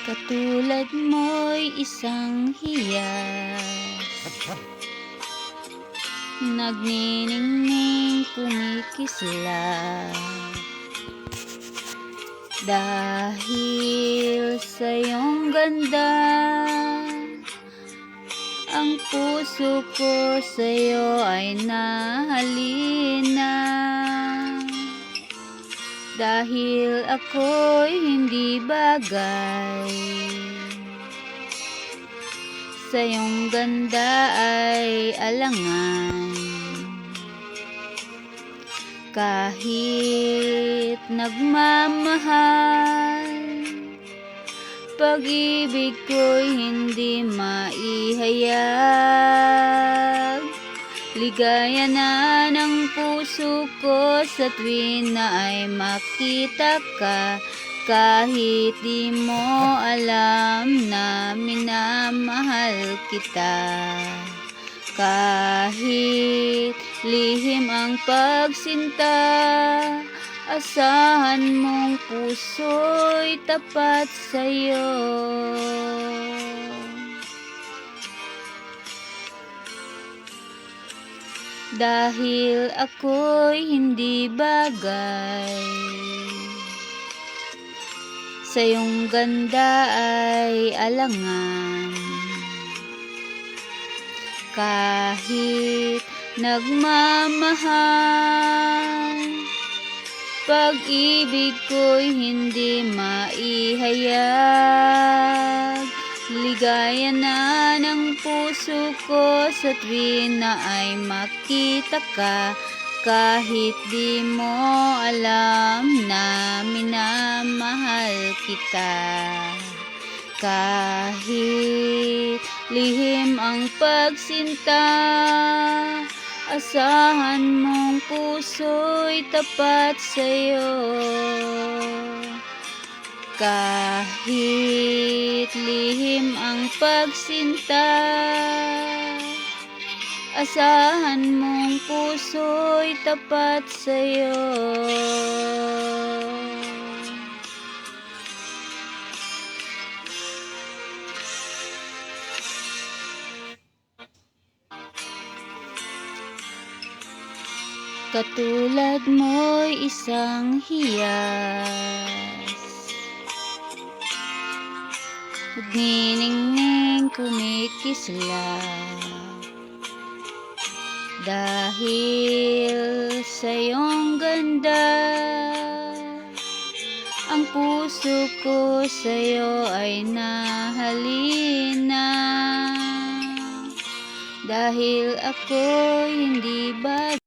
Katulad mo'y isang hiyas, nagniningning kumikisla. Dahil sa iyong ganda, ang puso ko sa'yo ay nahalina. Dahil ako'y hindi bagay, sa iyong ganda ay alangan. Kahit nagmamahal, pag-ibig ko'y hindi maihayag. Ligaya na ng puso ko sa tuwin na ay makita ka. Kahit di mo alam na minamahal kita. Kahit lihim ang pagsinta, asahan mong puso'y tapat sa'yo. Dahil ako'y hindi bagay, sa iyong ganda ay alangan. Kahit nagmamahal, pag-ibig ko'y hindi maihayag. Ligaya na ng puso ko sa tuwin na ay makita ka. Kahit di mo alam na minamahal kita. Kahit lihim ang pagsinta, asahan mong puso'y tapat sa'yo. Kahit lihim ang pagsinta, asahan mong puso'y tapat sa'yo. Katulad mo'y isang hiyas, nagniningning kumikisla. Dahil sa iyong ganda, ang puso ko sa'yo ay nahalina. Dahil ako'y hindi bagay,